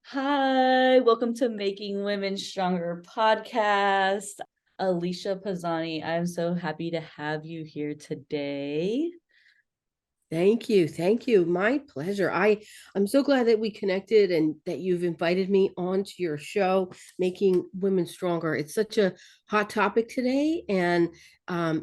Hi, welcome to Making Women Stronger podcast. Alicia Pisani, I'm so happy to have you here today. Thank you. Thank you. My pleasure. I'm so glad that we connected and that you've invited me onto your show, Making Women Stronger. It's such a hot topic today, and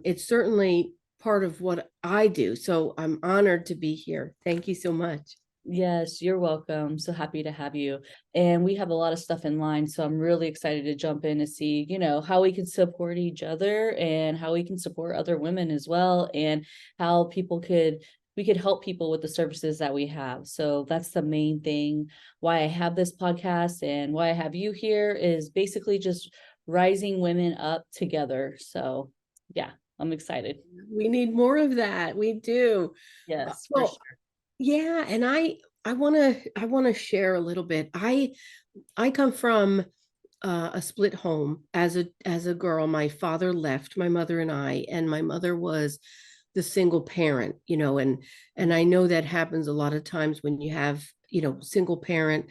it's certainly part of what I do. So I'm honored to be here. Thank you so much. Yes, you're welcome. So happy to have you. And we have a lot of stuff in line, so I'm really excited to jump in to see, how we can support each other and how we can support other women as well, and how we could help people with the services that we have. So that's the main thing why I have this podcast and why I have you here is basically just rising women up together. So, yeah, I'm excited. We need more of that. We do. Yes, for Well, sure. yeah, and I want to share a little bit. I come from a split home as a girl. My father left my mother and my mother was the single parent, and I know that happens a lot of times when you have, single parent,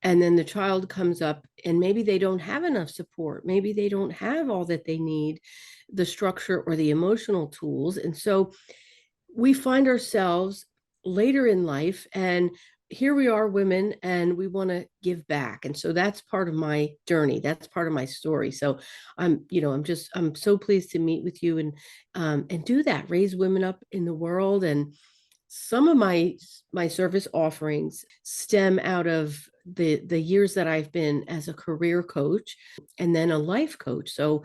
and then the child comes up and maybe they don't have enough support, maybe they don't have all that they need, the structure or the emotional tools, and so we find ourselves later in life, and here we are, women, and we want to give back. And so that's part of my journey, that's part of my story. So I'm so pleased to meet with you and do that, raise women up in the world. And some of my service offerings stem out of the years that I've been as a career coach and then a life coach. So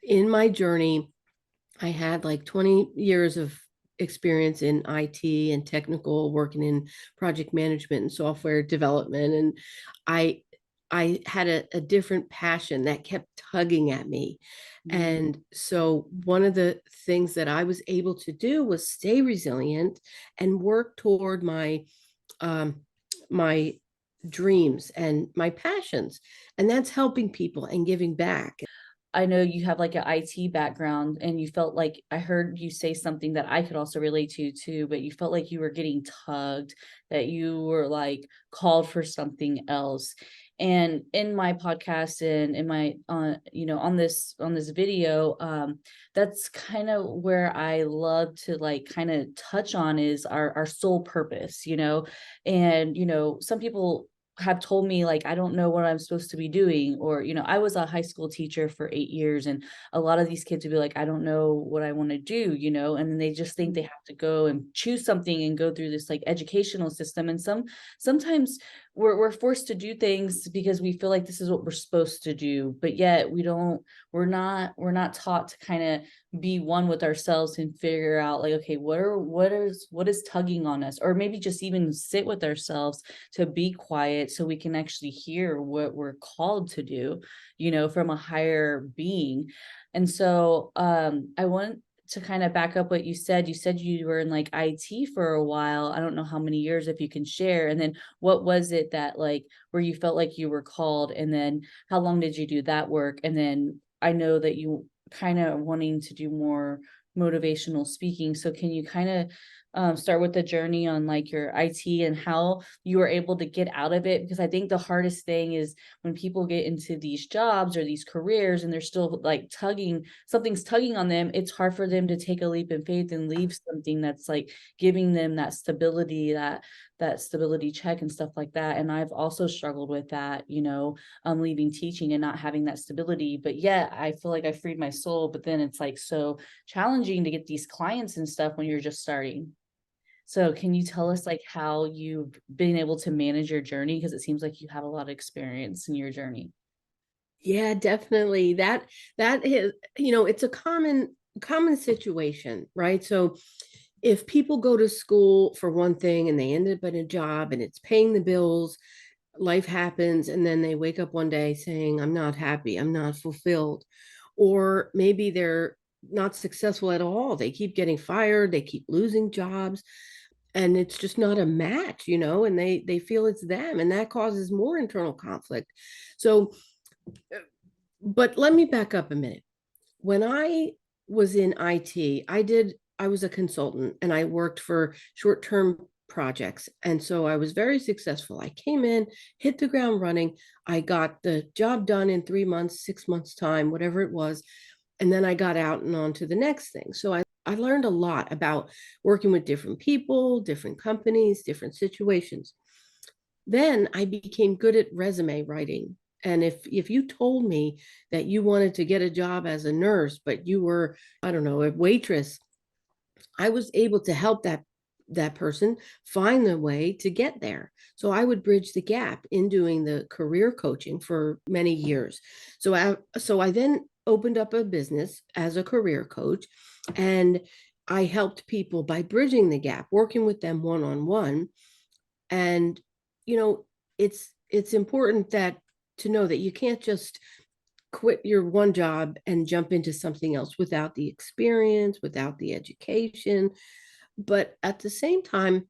in my journey, I had like 20 years of experience in IT and technical, working in project management and software development. And I I had a different passion that kept tugging at me. Mm. And so one of the things that I was able to do was stay resilient and work toward um, my dreams and my passions. And that's helping people and giving back. I know you have like an IT background and you felt like I heard you say something that I could also relate to too, but you felt like you were getting tugged, that you were like called for something else. And in my podcast and in my on this video, that's kind of where I love to like kind of touch on is our soul purpose, and some people have told me like I don't know what I'm supposed to be doing, or I was a high school teacher for 8 years, and a lot of these kids would be like I don't know what I want to do, and then they just think they have to go and choose something and go through this like educational system, and sometimes we're forced to do things because we feel like this is what we're supposed to do, but yet we're not taught to kind of be one with ourselves and figure out like, okay, what is tugging on us, or maybe just even sit with ourselves to be quiet so we can actually hear what we're called to do, from a higher being. And so I want to kind of back up what you said. You said you were in like IT for a while. I don't know how many years, if you can share. And then what was it that like where you felt like you were called? And then how long did you do that work? And then I know that you kind of wanting to do more motivational speaking. So can you kind of start with the journey on like your IT and how you were able to get out of it? Because I think the hardest thing is when people get into these jobs or these careers and they're still like something's tugging on them, it's hard for them to take a leap in faith and leave something that's like giving them that stability, that stability check and stuff like that. And I've also struggled with that, leaving teaching and not having that stability. But yet I feel like I freed my soul. But then it's like so challenging to get these clients and stuff when you're just starting. So can you tell us like how you've been able to manage your journey? Because it seems like you have a lot of experience in your journey. Yeah, definitely. That is, it's a common situation, right? So if people go to school for one thing and they end up in a job and it's paying the bills, life happens, and then they wake up one day saying, I'm not happy, I'm not fulfilled. Or maybe they're not successful at all. They keep getting fired, they keep losing jobs, and it's just not a match, and they feel it's them, and that causes more internal conflict. So but let me back up a minute. When I was in IT, I was a consultant and I worked for short-term projects. And so I was very successful. I came in, hit the ground running. I got the job done in 3 months, 6 months time, whatever it was. And then I got out and on to the next thing. So I learned a lot about working with different people, different companies, different situations. Then I became good at resume writing. And if you told me that you wanted to get a job as a nurse, but you were, I don't know, a waitress, I was able to help that person find the way to get there. So I would bridge the gap in doing the career coaching for many years. So I then opened up a business as a career coach, and I helped people by bridging the gap, working with them one on one. And you know, it's important that to know that you can't just quit your one job and jump into something else without the experience, without the education. But at the same time,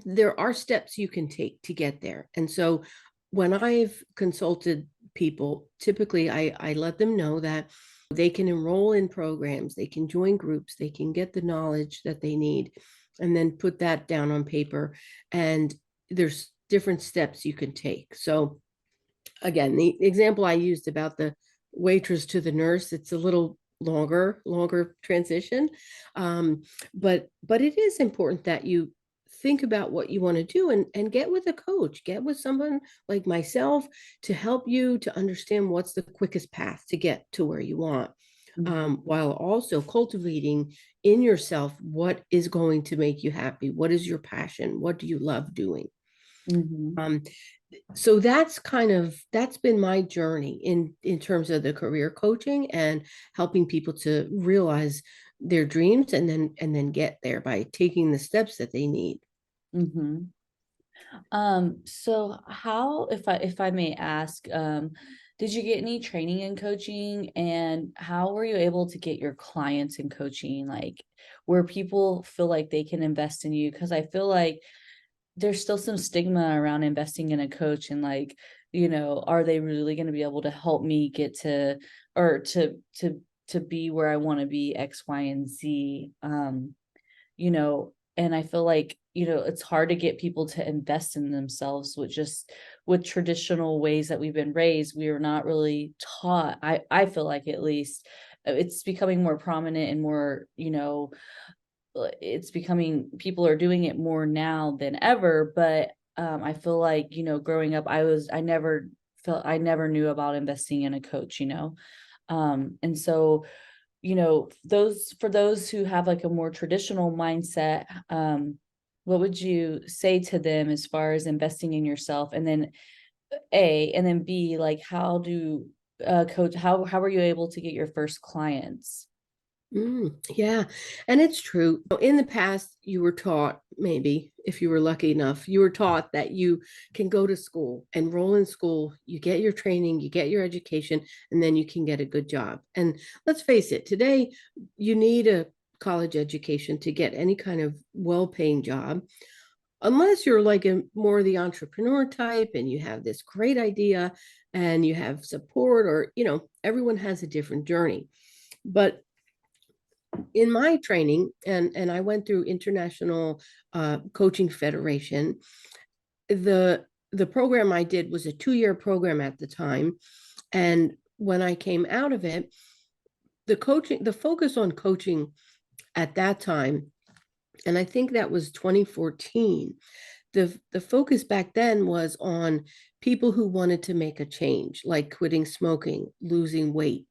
there are steps you can take to get there. And so when I've consulted people, typically I let them know that they can enroll in programs, they can join groups, they can get the knowledge that they need, and then put that down on paper. And there's different steps you can take. So again, the example I used about the waitress to the nurse, it's a little longer transition. But it is important that you think about what you want to do, and get with a coach, get with someone like myself to help you to understand what's the quickest path to get to where you want, Mhm. while also cultivating in yourself what is going to make you happy, what is your passion, what do you love doing. Mhm. um, so that's been my journey in terms of the career coaching and helping people to realize their dreams, and then get there by taking the steps that they need. Mhm. So how, if I may ask, did you get any training in coaching, and how were you able to get your clients in coaching? Like, where people feel like they can invest in you? Because I feel like there's still some stigma around investing in a coach, and like, are they really going to be able to help me get to, or to be where I want to be, X, Y, and Z. And I feel like, it's hard to get people to invest in themselves with traditional ways that we've been raised. We are not really taught. I feel like, at least, it's becoming more prominent and more, it's becoming, people are doing it more now than ever. But I feel like, growing up, I never knew about investing in a coach. And so, those, for those who have like a more traditional mindset, what would you say to them as far as investing in yourself? And then and then B, like, how do coach how were you able to get your first clients? Yeah, and it's true. In the past, you were taught, maybe if you were lucky enough, you were taught that you can go to school, enroll in school, you get your training, you get your education, and then you can get a good job. And let's face it, today you need a college education to get any kind of well-paying job, unless you're like a more the entrepreneur type and you have this great idea and you have support, or everyone has a different journey. But in my training, and I went through International Coaching Federation, the program I did was a 2-year program at the time. And when I came out of it, the focus on coaching at that time, and I think that was 2014, the focus back then was on people who wanted to make a change, like quitting smoking, losing weight,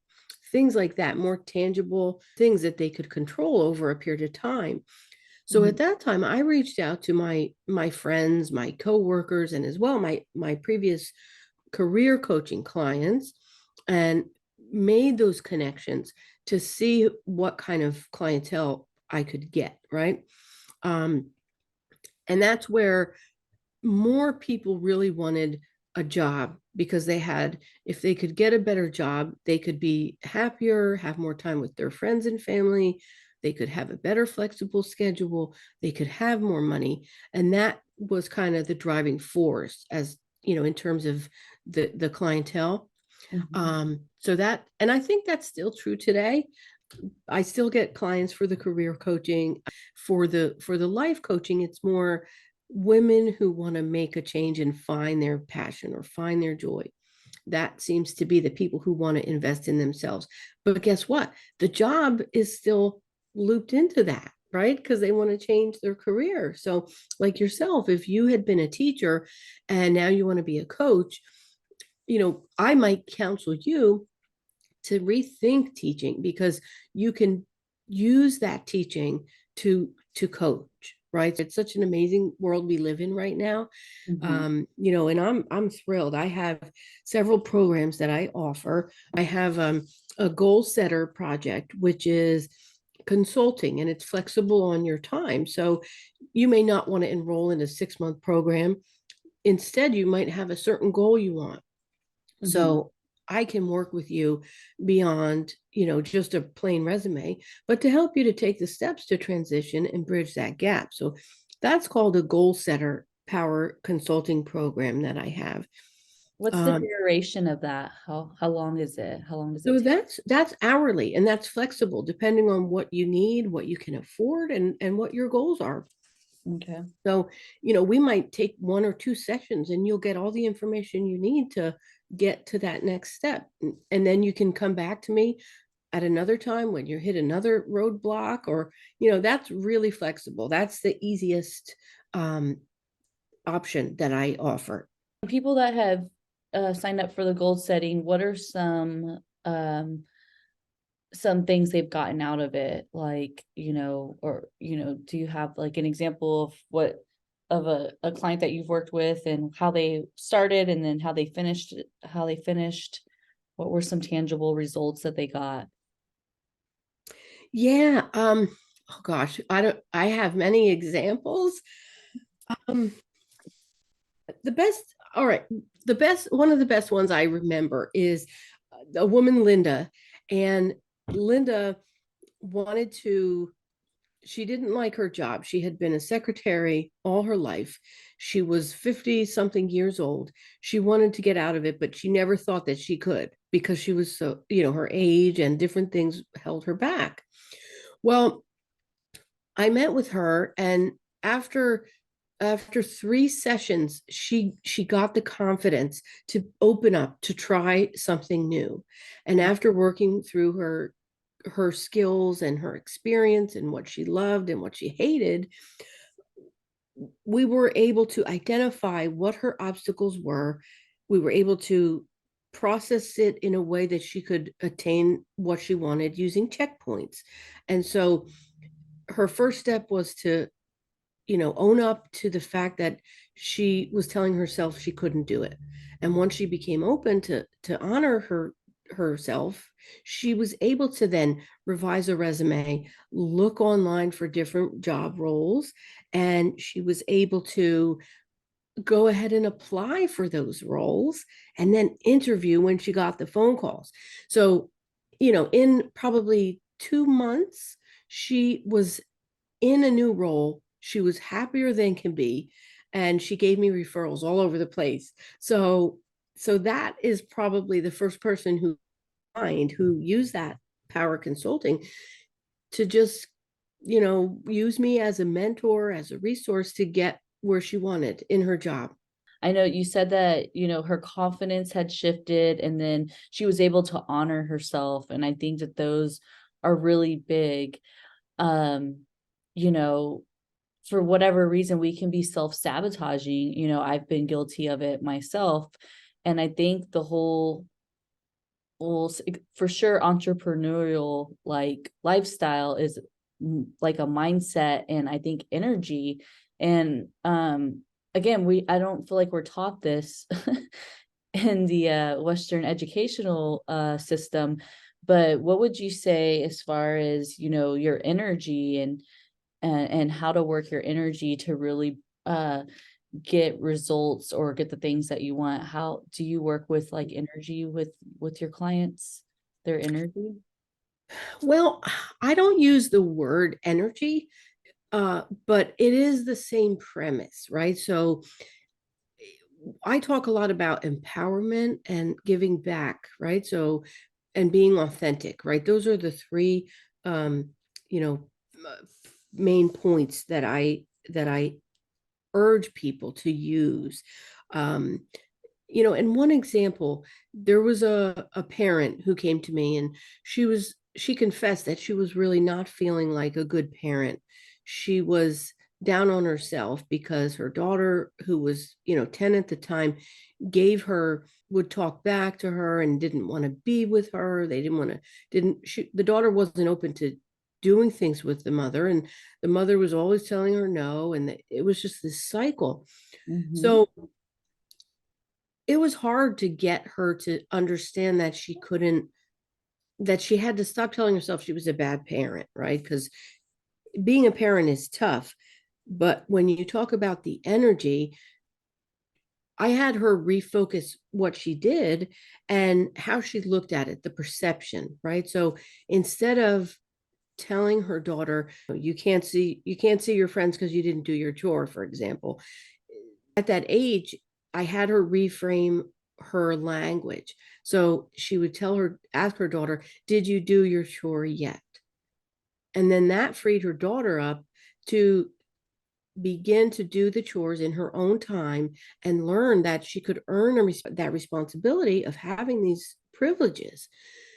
things like that, more tangible things that they could control over a period of time. So at Mhm. that time, I reached out to my friends, my coworkers, and as well my previous career coaching clients, and made those connections to see what kind of clientele I could get, right? Um, and that's where more people really wanted a job, because if they could get a better job, they could be happier, have more time with their friends and family, they could have a better flexible schedule, they could have more money. And that was kind of the driving force, as in terms of the clientele. Mhm. So that, and I think that's still true today. I still get clients for the career coaching. For the life coaching, it's more women who want to make a change and find their passion or find their joy. That seems to be the people who want to invest in themselves. But guess what? The job is still looped into that, right? Because they want to change their career. So, like yourself, if you had been a teacher and now you want to be a coach, I might counsel you to rethink teaching, because you can use that teaching to coach, right? It's such an amazing world we live in right now. Mhm. And I'm thrilled. I have several programs that I offer. I have a goal setter project, which is consulting, and it's flexible on your time. So you may not want to enroll in a 6-month program. Instead, you might have a certain goal you want. Mhm. So I can work with you beyond, just a plain resume, but to help you to take the steps to transition and bridge that gap. So that's called a goal setter power consulting program that I have. What's the Um, duration of that? How long is it? How long does it so take? that's hourly, and that's flexible depending on what you need, what you can afford, and what your goals are. Okay. So, we might take 1 or 2 sessions and you'll get all the information you need to get to that next step. And then you can come back to me at another time when you hit another roadblock, or, that's really flexible. That's the easiest um, option that I offer. People that have signed up for the goal setting, what are some things they've gotten out of it? Like, or do you have like an example of what of a client that you've worked with and how they started and then how they finished? What were some tangible results that they got? Yeah. Oh gosh, I have many examples. Um, the best, all right, one of the best ones I remember is a woman, Linda. And Linda wanted to, she didn't like her job. She had been a secretary all her life. She was 50 something years old. She wanted to get out of it, but she never thought that she could, because she was so, her age and different things held her back. Well, I met with her, and after 3 sessions, she got the confidence to open up, to try something new. And after working through her skills and her experience and what she loved and what she hated, we were able to identify what her obstacles were. We were able to process it in a way that she could attain what she wanted using checkpoints. And so her first step was to, own up to the fact that she was telling herself she couldn't do it. And once she became open to honor herself, she was able to then revise a resume, look online for different job roles, and she was able to go ahead and apply for those roles and then interview when she got the phone calls. So, in probably 2 months, she was in a new role. She was happier than can be, and she gave me referrals all over the place. So that is probably the first person who used that power consulting to just, use me as a mentor, as a resource to get where she wanted in her job. I know you said that, her confidence had shifted and then she was able to honor herself. And I think that those are really big. Um, you know, for whatever reason, we can be self-sabotaging. I've been guilty of it myself. And I think the for sure entrepreneurial like lifestyle is like a mindset and I think energy. And again, I don't feel like we're taught this in the Western educational system. But what would you say as far as, your energy and how to work your energy to really get results or get the things that you want? How do you work with like energy with your clients, their energy? Well, I don't use the word energy, but it is the same premise, right? So I talk a lot about empowerment and giving back, right? So and being authentic, right? Those are the three, um, you know, main points that I urge people to use. Um, and one example, there was a parent who came to me, and she confessed that she was really not feeling like a good parent. She was down on herself because her daughter, who was 10 at the time, would talk back to her and didn't want to be with her. They didn't want to didn't she The daughter wasn't open to doing things with the mother, and the mother was always telling her no, and it was just this cycle. Mm-hmm. So it was hard to get her to understand that she had to stop telling herself she was a bad parent, right? Because being a parent is tough. But when you talk about the energy, I had her refocus what she did and how she looked at it, the perception, right? So instead of telling her daughter, you can't see your friends because you didn't do your chore, for example, at that age, I had her reframe her language. So she would ask her daughter, did you do your chore yet? And then that freed her daughter up to begin to do the chores in her own time and learn that she could earn that responsibility of having these privileges.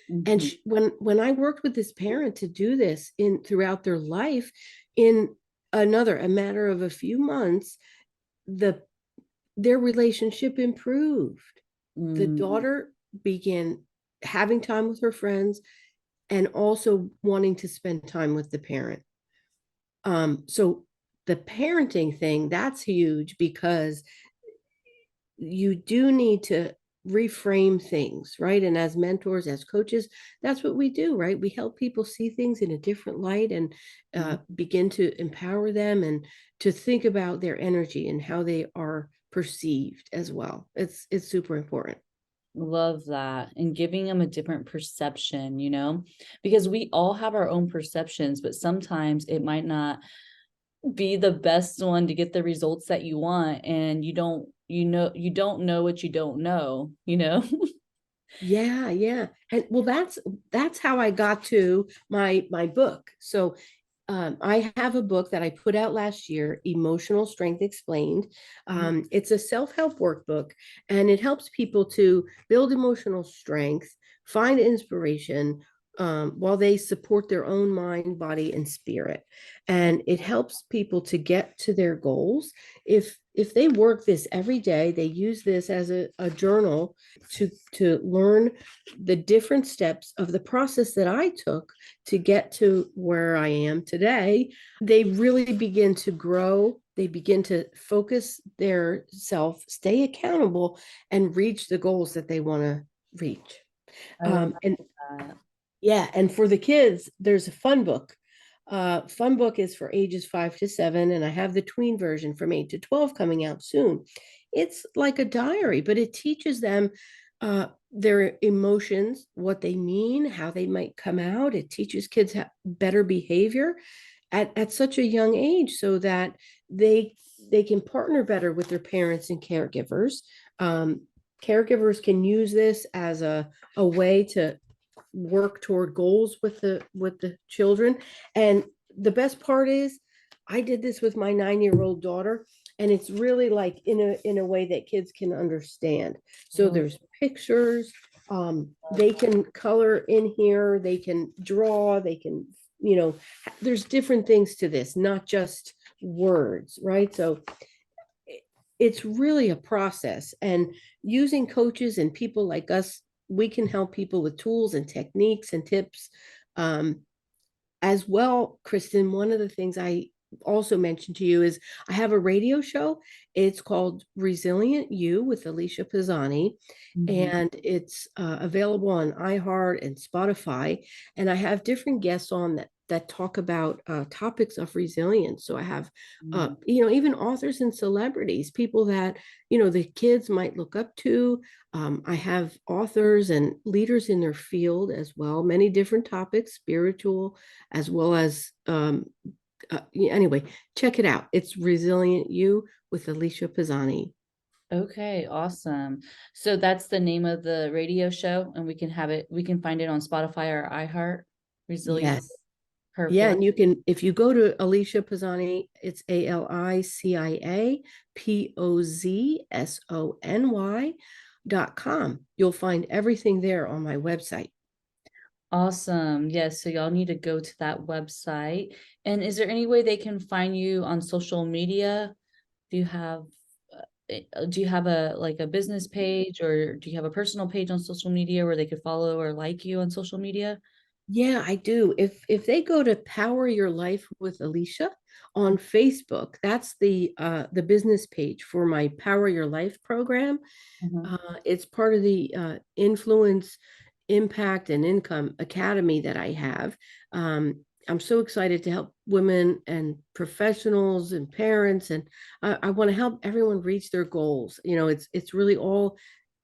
And Mm-hmm. when I worked with this parent to do this in throughout their life, in a matter of a few months, the their relationship improved. The Mm. daughter began having time with her friends and also wanting to spend time with the parent. So the parenting thing, that's huge, because you do need to reframe things, right? And as mentors, as coaches, that's what we do, right? We help people see things in a different light and begin to empower them and to think about their energy and how they are perceived as well. It's super important. Love that. And giving them a different perception, because we all have our own perceptions, but sometimes it might not be the best one to get the results that you want. And you don't know what you don't know. Yeah, yeah. And well, that's how I got to my book. So I have a book that I put out last year, Emotional Strength Explained. It's a self-help workbook, and it helps people to build emotional strength, find inspiration, while they support their own mind, body, and spirit. And it helps people to get to their goals. If they work this every day, they use this as a journal to learn the different steps of the process that I took to get to where I am today. They really begin to grow. They begin to focus their self, stay accountable, and reach the goals that they want to reach. I love And that. yeah, and for the kids, there's a fun book. Fun book is for ages 5 to 7, and I have the tween version from 8 to 12 coming out soon. It's like a diary, but it teaches them their emotions, what they mean, how they might come out. It teaches kids better behavior at such a young age, so that they they can partner better with their parents and caregivers. Um, Caregivers can use this as a way to work toward goals with the children. And the best part is, I did this with my 9-year-old daughter, and it's really like in a way that kids can understand. So Oh, there's pictures, they can color in here, they can draw, they can, there's different things to this, not just words, right? So it's really a process, and using coaches and people like us, we can help people with tools and techniques and tips. um, as well, Kristen, one of the things I also mentioned to you is I have a radio show. It's called Resilient You with Alicia Pisani, mhm. and it's available on iHeart and Spotify. And I have different guests on that talk about topics of resilience. So I have, Mm. even authors and celebrities, people that the kids might look up to. I have authors and leaders in their field as well, many different topics, spiritual as well as anyway, check it out. It's Resilient You with Alicia Pisani. Okay, awesome. So that's the name of the radio show, and we can find it on Spotify or iHeart. Resilient. Yes. Yeah, Perfect. and you can, if you go to Alicia Pizzani, it's ALICIAPOZSONY.com. You'll find everything there on my website. Awesome. Yes, so y'all need to go to that website. And is there any way they can find you on social media? Do you have do you have a like a business page, or do you have a personal page on social media where they could follow or like you on social media? Yeah, I do. If they go to Power Your Life with Alicia on Facebook, that's the business page for my Power Your Life program. Mhm. It's part of the Influence, Impact, and Income Academy that I have. I'm so excited to help women and professionals and parents, and I want to help everyone reach their goals. It's really all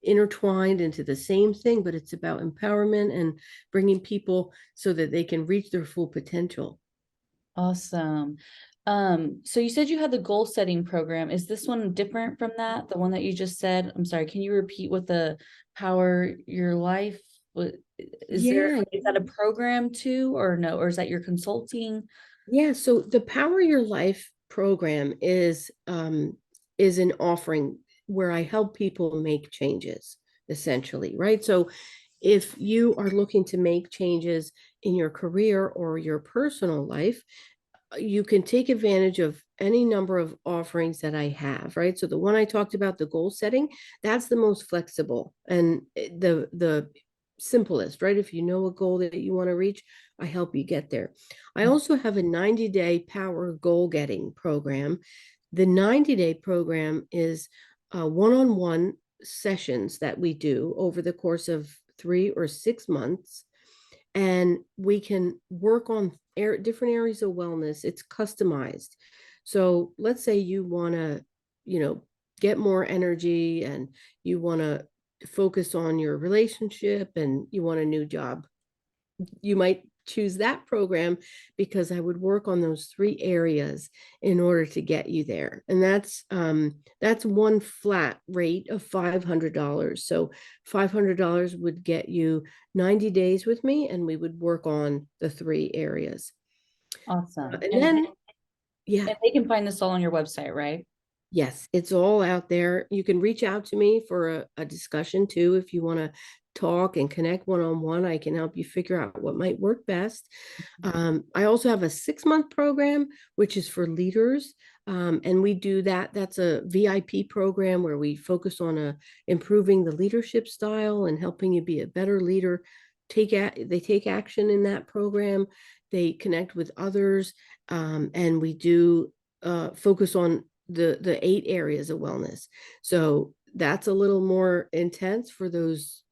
intertwined into the same thing, but it's about empowerment and bringing people so that they can reach their full potential. Awesome. So you said you had the goal setting program. Is this one different from that? The one that you just said? I'm sorry, can you repeat what the Power Your Life? What Yeah, is that a program too, or no? Or is that your consulting? yeah. So the Power Your Life program is an offering where I help people make changes, essentially, right? So if you are looking to make changes in your career or your personal life, you can take advantage of any number of offerings that I have, right? So the one I talked about, the goal setting, that's the most flexible and the simplest, right? If you know a goal that you want to reach, I help you get there. I also have a 90-day power goal getting program. The 90-day program is one-on-one sessions that we do over the course of 3 or 6 months, and we can work on different areas of wellness. It's customized. So let's say you want to, you know, get more energy, and you want to focus on your relationship, and you want a new job. You might choose that program because I would work on those 3 areas in order to get you there. And that's one flat rate of $500. So $500 would get you 90 days with me, and we would work on the 3 areas. Awesome. And then, yeah. And they can find this all on your website, right? Yes, it's all out there. You can reach out to me for a discussion too. If you want to talk and connect one-on-one, I can help you figure out what might work best. I also have a 6-month program, which is for leaders. And we do that. That's a VIP program where we focus on improving the leadership style and helping you be a better leader. They take action in that program. They connect with others. And we do focus on the 8 areas of wellness. So that's a little more intense for those,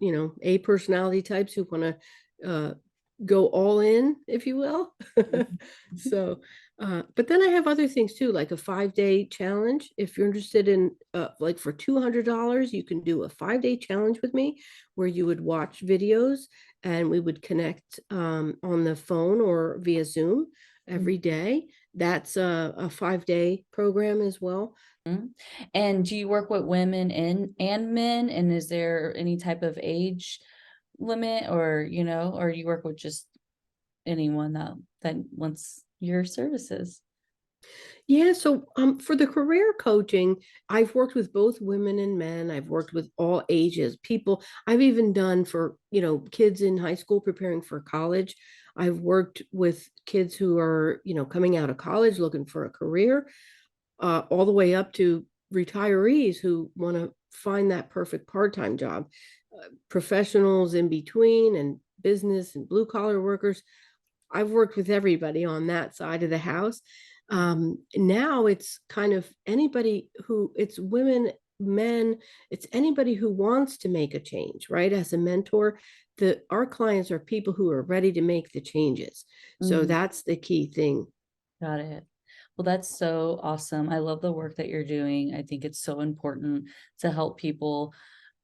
A personality types who want to go all in, if you will. Mhm. So, but then I have other things too, like a 5-day challenge. If you're interested in, like for $200, you can do a 5-day challenge with me where you would watch videos, and we would connect on the phone or via Zoom every day. That's a 5-day program as well. Mhm. And do you work with women and men? And is there any type of age limit, or or you work with just anyone that wants your services? Yeah, so for the career coaching, I've worked with both women and men. I've worked with all ages, people. I've even done for, kids in high school preparing for college. I've worked with kids who are, coming out of college looking for a career, all the way up to retirees who want to find that perfect part-time job, professionals in between, and business and blue collar workers. I've worked with everybody on that side of the house. Now it's kind of anybody who, it's women, men, it's anybody who wants to make a change, right? As a mentor, our clients are people who are ready to make the changes. So Mhm. that's the key thing. Got it. Well, that's so awesome. I love the work that you're doing. I think it's so important to help people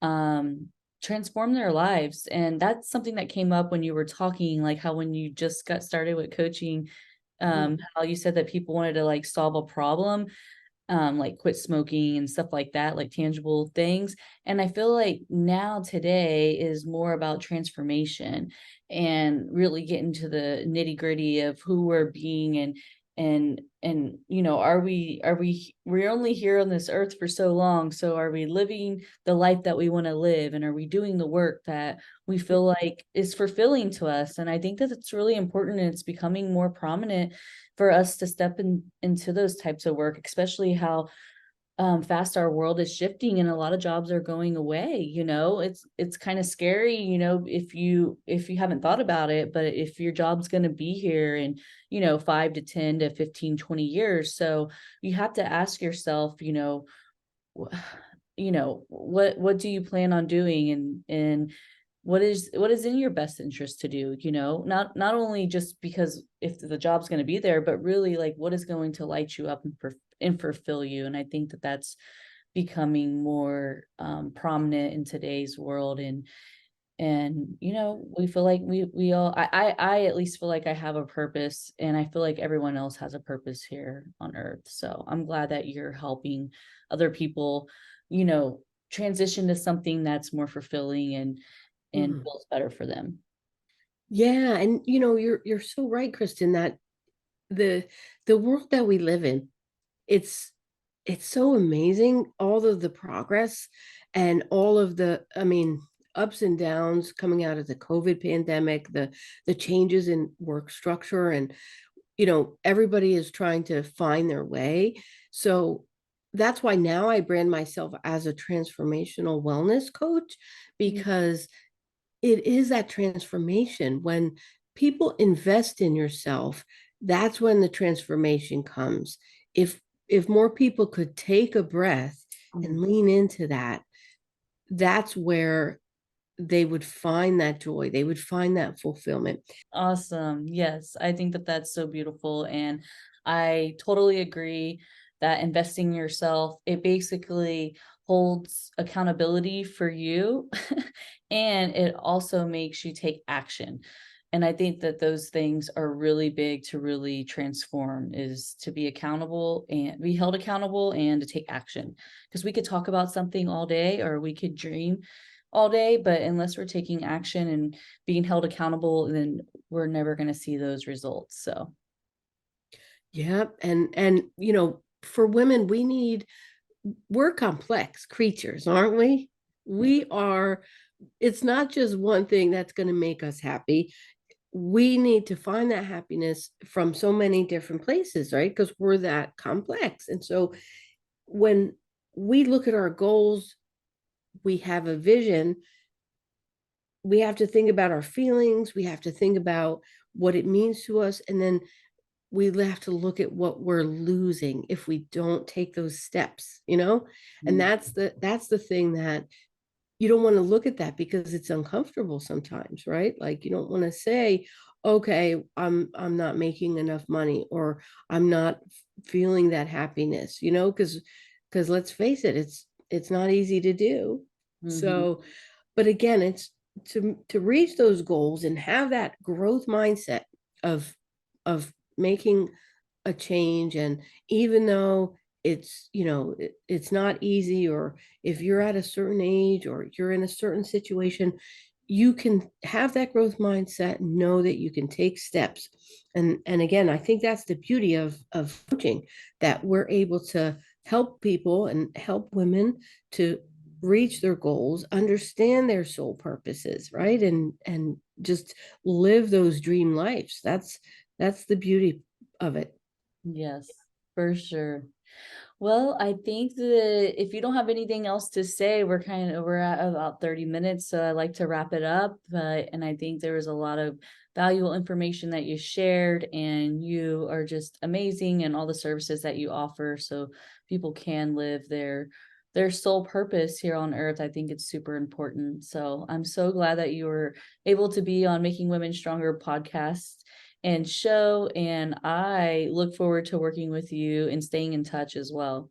um transform their lives. And that's something that came up when you were talking, like how when you just got started with coaching, Mhm. how you said that people wanted to like solve a problem. like quit smoking and stuff like that, like tangible things. And I feel like now today is more about transformation and really getting to the nitty gritty of who we're being, and we're only here on this earth for so long. So are we living the life that we want to live? And are we doing the work that we feel like is fulfilling to us? And I think that it's really important, and it's becoming more prominent for us to step into those types of work, especially how fast our world is shifting and a lot of jobs are going away. It's kind of scary, if you haven't thought about it, but if your job's going to be here in 5 to 10 to 15, 20 years. So you have to ask yourself, what do you plan on doing, and what is in your best interest to do, not only just because if the job's going to be there, but really like what is going to light you up and fulfill you. And I think that that's becoming more prominent in today's world. And we feel like we all I at least feel like I have a purpose, and I feel like everyone else has a purpose here on earth. So I'm glad that you're helping other people, you know transition to something that's more fulfilling and Mhm. feels better for them. Yeah, and you're so right, Kristen, that the the world that we live in, it's it's so amazing, all of the progress and all of the, I mean, ups and downs coming out of the COVID pandemic, the changes in work structure, and everybody is trying to find their way. So that's why now I brand myself as a transformational wellness coach, Yeah. because it is that transformation. When people invest in yourself, that's when the transformation comes. If more people could take a breath and Mhm. lean into that, that's where they would find that joy, they would find that fulfillment. Awesome. Yes, I think that that's so beautiful. And I totally agree that investing in yourself, it basically holds accountability for you and it also makes you take action. And I think that those things are really big to really transform, is to be accountable and be held accountable and to take action. Because we could talk about something all day or we could dream all day, but unless we're taking action and being held accountable, then we're never going to see those results. So, Yeah, and for women, we're complex creatures, aren't we? yeah. We are. It's not just one thing that's going to make us happy. We need to find that happiness from so many different places, right? Because we're that complex. And so when we look at our goals, we have a vision, we have to think about our feelings, we have to think about what it means to us, and then we have to look at what we're losing if we don't take those steps. And Mm. that's the thing, that you don't want to look at that because it's uncomfortable sometimes, right? Like, you don't want to say, okay, I'm not making enough money, or I'm not feeling that happiness, because let's face it, it's not easy to do. Mhm. So, but again, it's to reach those goals and have that growth mindset of of making a change. And even though it's not easy, or if you're at a certain age or you're in a certain situation, you can have that growth mindset and know that you can take steps. And again, I think that's the beauty of coaching, that we're able to help people and help women to reach their goals, understand their soul purposes, right? And just live those dream lives. That's the beauty of it. Yes, for sure. Well, I think that if you don't have anything else to say, we're at about 30 minutes, so I like to wrap it up. But and I think there was a lot of valuable information that you shared, and you are just amazing and all the services that you offer, so people can live their sole purpose here on earth. I think it's super important. So I'm so glad that you were able to be on Making Women Stronger podcast and show. And I look forward to working with you and staying in touch as well.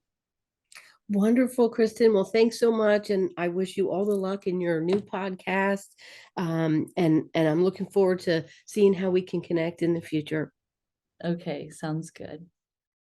Wonderful, Kristen. Well, thanks so much, and I wish you all the luck in your new podcast. And I'm looking forward to seeing how we can connect in the future. Okay, sounds good.